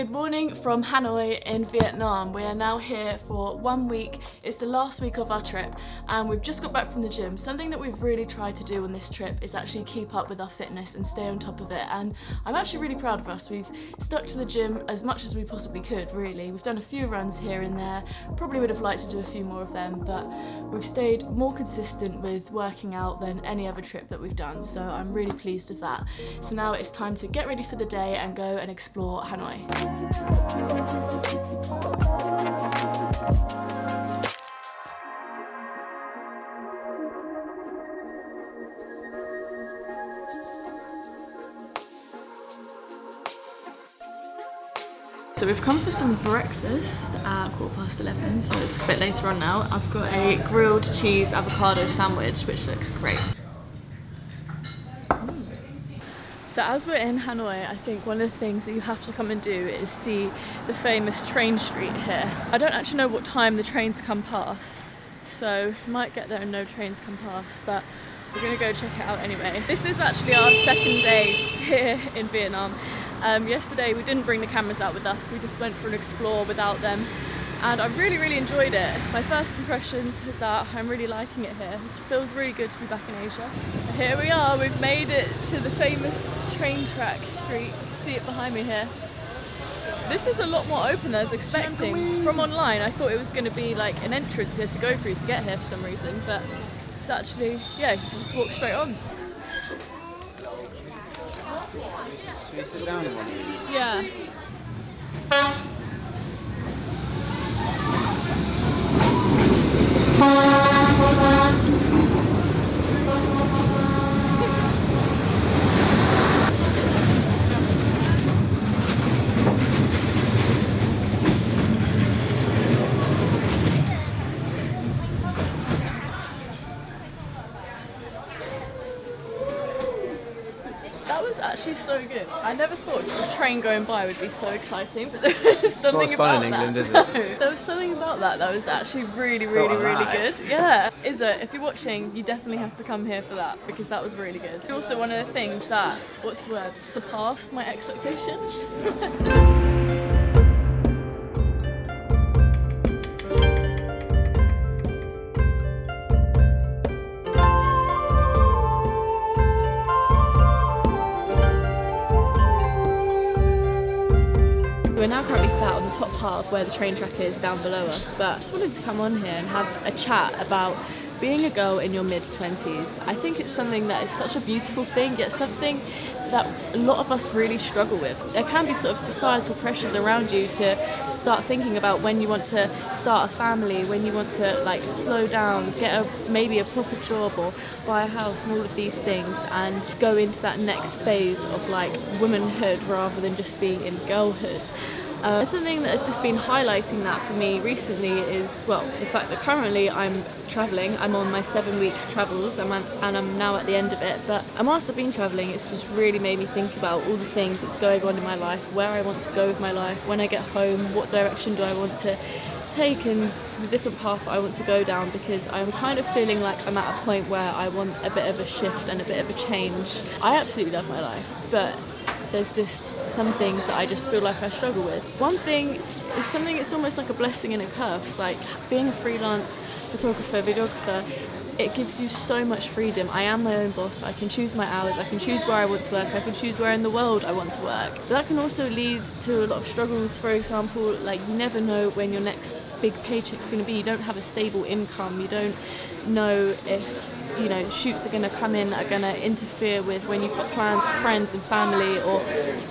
Good morning from Hanoi in Vietnam. We are now here for 1 week. It's the last week of our trip and we've just got back from the gym. Something that we've really tried to do on this trip is actually keep up with our fitness and stay on top of it, and I'm actually really proud of us. We've stuck to the gym as much as we possibly could, really. We've done a few runs here and there, probably would have liked to do a few more of them, but we've stayed more consistent with working out than any other trip that we've done, so I'm really pleased with that. So now it's time to get ready for the day and go and explore Hanoi. So we've come for some breakfast at 11:15, so it's a bit later on now. I've got a grilled cheese avocado sandwich, which looks great. So as we're in Hanoi, I think one of the things that you have to come and do is see the famous train street here. I don't actually know what time the trains come past, so we might get there and no trains come past, but we're gonna go check it out anyway. This is actually our second day here in Vietnam. Yesterday we didn't bring the cameras out with us, we just went for an explore without them. And I really enjoyed it. My first impressions is that I'm really liking it here. It feels really good to be back in Asia. Here we are, we've made it to the famous train track street. You see it behind me here. This is a lot more open than I was expecting. From online, I thought it was going to be like an entrance here to go through to get here for some reason, but it's actually, yeah, you just walk straight on. Should we sit down in one of these? Yeah. That was actually so good. I never thought a train going by would be so exciting, but there was something about that. It's not as fun in England, is it? No, there was something about that was actually really good. Yeah. If you're watching, you definitely have to come here for that, because that was really good. Also, one of the things that, what's the word, surpassed my expectations. We're now currently sat on the top part of where the train track is down below us, but I just wanted to come on here and have a chat about being a girl in your mid-20s. I think it's something that is such a beautiful thing, yet something that a lot of us really struggle with. There can be sort of societal pressures around you to start thinking about when you want to start a family, when you want to like slow down, get maybe a proper job or buy a house and all of these things, and go into that next phase of like womanhood rather than just being in girlhood. Something that has just been highlighting that for me recently is, well, the fact that currently I'm travelling. I'm on my 7-week travels and I'm now at the end of it, but whilst I've been travelling, it's just really made me think about all the things that's going on in my life, where I want to go with my life, when I get home, what direction do I want to take and the different path I want to go down, because I'm kind of feeling like I'm at a point where I want a bit of a shift and a bit of a change. I absolutely love my life, but there's just some things that I just feel like I struggle with. One thing is something, it's almost like a blessing and a curse, like being a freelance photographer, videographer, it gives you so much freedom. I am my own boss, I can choose my hours, I can choose where I want to work, I can choose where in the world I want to work. But that can also lead to a lot of struggles. For example, like you never know when your next big paycheck's going to be. You don't have a stable income, you don't know if shoots are going to come in that are going to interfere with when you've got plans with friends and family or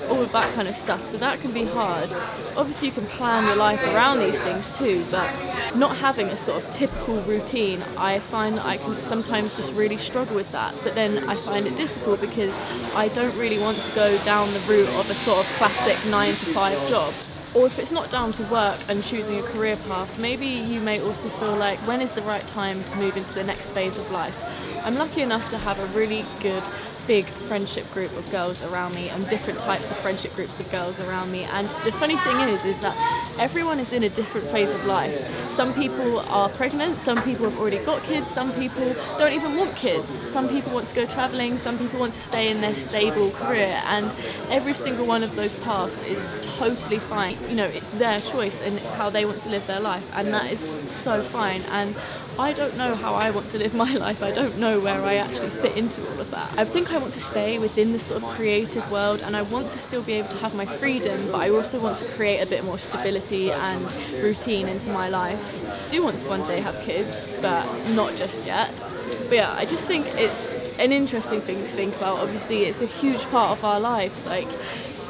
all of that kind of stuff, so that can be hard. Obviously you can plan your life around these things too, but not having a sort of typical routine, I find that I can sometimes just really struggle with that. But then I find it difficult because I don't really want to go down the route of a sort of classic 9-to-5 job. Or if it's not down to work and choosing a career path, maybe you may also feel like, when is the right time to move into the next phase of life? I'm lucky enough to have a really good big friendship group of girls around me and different types of friendship groups of girls around me. And the funny thing is that everyone is in a different phase of life. Some people are pregnant, some people have already got kids, some people don't even want kids, some people want to go travelling, some people want to stay in their stable career, and every single one of those paths is totally fine. You know, it's their choice and it's how they want to live their life, and that is so fine. And I don't know how I want to live my life. I don't know where I actually fit into all of that. I think I want to stay within this sort of creative world, and I want to still be able to have my freedom, but I also want to create a bit more stability and routine into my life. I do want to one day have kids, but not just yet. But yeah, I just think it's an interesting thing to think about. Obviously, it's a huge part of our lives, like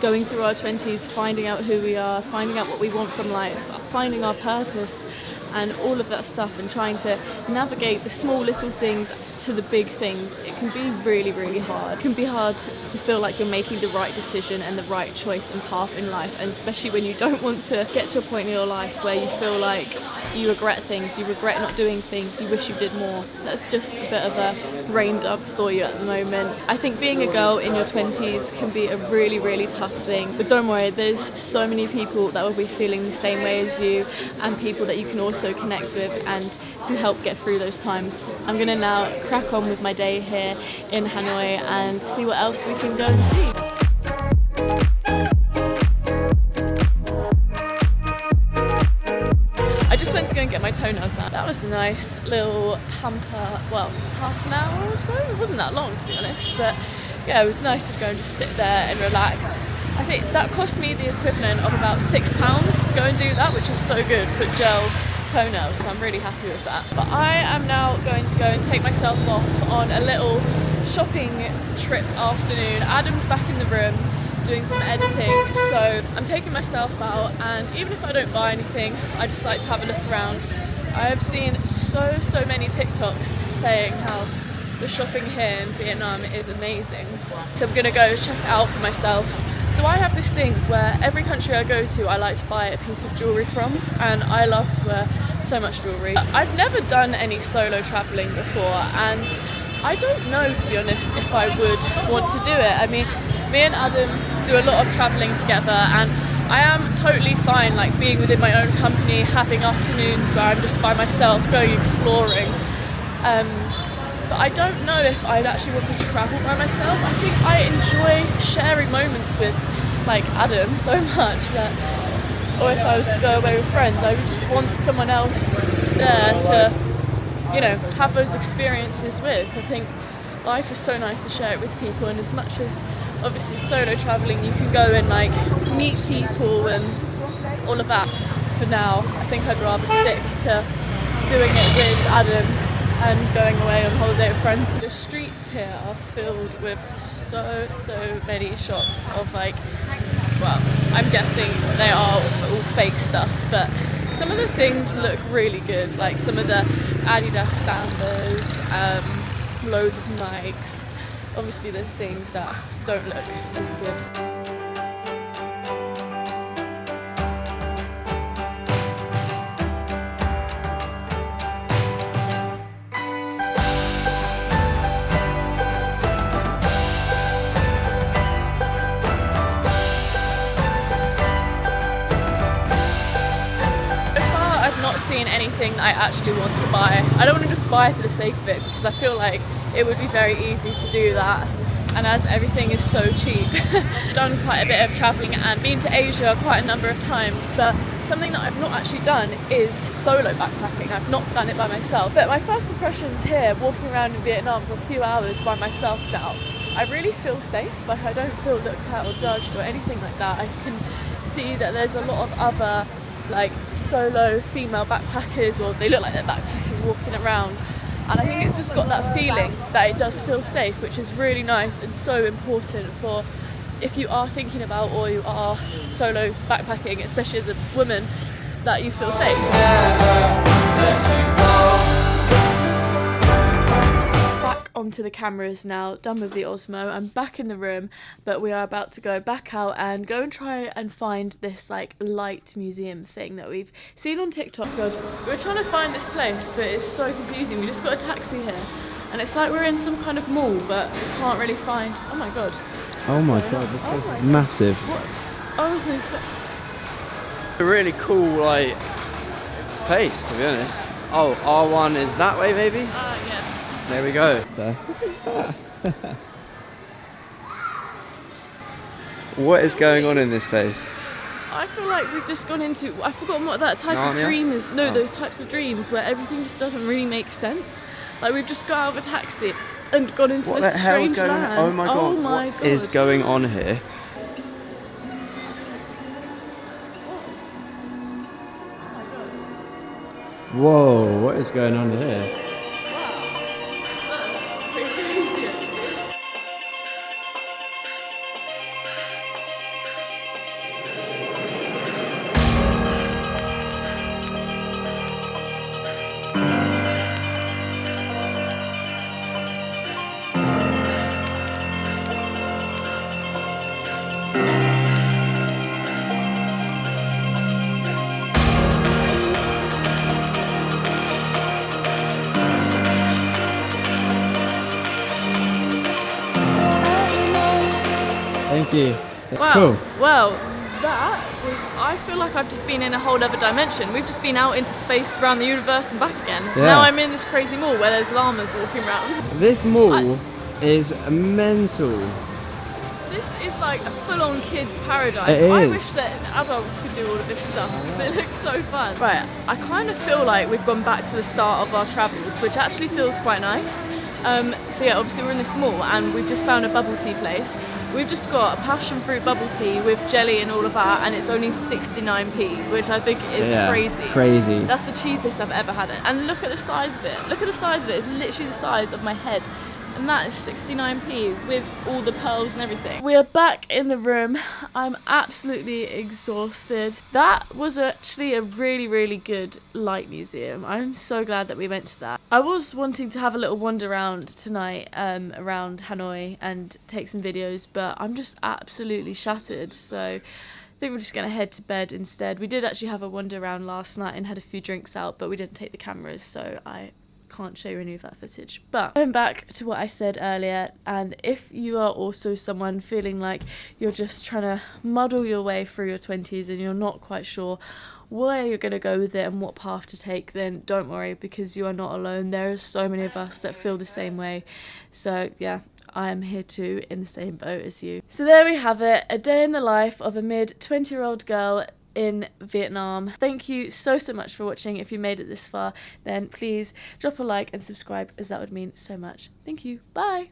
going through our 20s, finding out who we are, finding out what we want from life, finding our purpose, and all of that stuff, and trying to navigate the small little things to the big things. It can be really, really hard. It can be hard to feel like you're making the right decision and the right choice and path in life, and especially when you don't want to get to a point in your life where you feel like you regret things, you regret not doing things, you wish you did more. That's just a bit of a brain dump for you at the moment. I think being a girl in your 20s can be a really, really tough thing, but don't worry, there's so many people that will be feeling the same way as you, and people that you can also connect with and to help get through those times. I'm gonna now crack on with my day here in Hanoi and see what else we can go and see. I just went to go and get my toenails done. That was a nice little hamper, well, half an hour or so. It wasn't that long, to be honest, but yeah, it was nice to go and just sit there and relax. I think that cost me the equivalent of about £6 to go and do that, which is so good for gel toenails, so I'm really happy with that. But I am now going to go and take myself off on a little shopping trip afternoon. Adam's back in the room doing some editing, so I'm taking myself out, and even if I don't buy anything, I just like to have a look around. I have seen so many TikToks saying how the shopping here in Vietnam is amazing, so I'm gonna go check it out for myself. So I have this thing where every country I go to, I like to buy a piece of jewellery from, and I love to wear so much jewellery. I've never done any solo travelling before, and I don't know, to be honest, if I would want to do it. I mean, me and Adam do a lot of travelling together, and I am totally fine like being within my own company, having afternoons where I'm just by myself going exploring. But I don't know if I'd actually want to travel by myself. I think I enjoy sharing moments with like Adam so much that, or if I was to go away with friends, I would just want someone else there to, you know, have those experiences with. I think life is so nice to share it with people, and as much as obviously solo travelling you can go and like meet people and all of that, for now I think I'd rather stick to doing it with Adam and going away on holiday with friends. The streets here are filled with so many shops of like, well, I'm guessing they are all fake stuff, but some of the things look really good, like some of the Adidas Sambas, loads of Nikes. Obviously there's things that don't look as good. Seen anything that I actually want to buy. I don't want to just buy for the sake of it, because I feel like it would be very easy to do that, and as everything is so cheap. Done quite a bit of travelling and been to Asia quite a number of times, but something that I've not actually done is solo backpacking. I've not done it by myself, but my first impressions here, walking around in Vietnam for a few hours by myself now, I really feel safe. Like I don't feel looked at or judged or anything like that. I can see that there's a lot of other like solo female backpackers, or they look like they're backpacking, walking around, and I think it's just got that feeling that it does feel safe, which is really nice and so important for if you are thinking about or you are solo backpacking, especially as a woman, that you feel safe. Onto the cameras now, done with the Osmo. I'm back in the room, but we are about to go back out and go and try and find this like light museum thing that we've seen on TikTok. God, we're trying to find this place, but it's so confusing. We just got a taxi here and it's like we're in some kind of mall, but we can't really find. Oh my god. Oh my god, this place is massive. What? I wasn't expecting. A really cool like place, to be honest. Oh, R1 is that way, maybe? Yeah. There we go. What is going on in this place? I feel like we've just gone into. I've forgotten what that type Narnia? of dream is. No, Oh. those types of dreams where everything just doesn't really make sense. Like we've just got out of a taxi and gone into What the this hell is strange going on? land. Oh my god, Oh my what god. is going on here? Whoa, what is going on here? That's pretty crazy, actually. Thank you. Wow. Cool. Well, that was. I feel like I've just been in a whole other dimension. We've just been out into space, around the universe, and back again. Yeah. Now I'm in this crazy mall where there's llamas walking around. This mall is mental. This is like a full-on kids' paradise. It I is. wish that adults could do all of this stuff because it looks so fun. Right, I kind of feel like we've gone back to the start of our travels, which actually feels quite nice. So yeah, obviously we're in this mall and we've just found a bubble tea place. We've just got a passion fruit bubble tea with jelly and all of that, and it's only 69p, which I think is crazy. Crazy. That's the cheapest I've ever had it. And look at the size of it. Look at the size of it. It's literally the size of my head. And that is 69p with all the pearls and everything. We are back in the room. I'm absolutely exhausted. That was actually a really, really good light museum. I'm so glad that we went to that. I was wanting to have a little wander around tonight around Hanoi and take some videos, but I'm just absolutely shattered. So I think we're just going to head to bed instead. We did actually have a wander around last night and had a few drinks out, but we didn't take the cameras, so I can't show you any of that footage. But going back to what I said earlier, and if you are also someone feeling like you're just trying to muddle your way through your 20s and you're not quite sure where you're going to go with it and what path to take, then don't worry, because you are not alone. There are so many of us that feel the same way. So yeah, I am here too, in the same boat as you. So there we have it, a day in the life of a mid-20-year-old girl in Vietnam. Thank you so much for watching. If you made it this far, then please drop a like and subscribe, as that would mean so much. Thank you. Bye.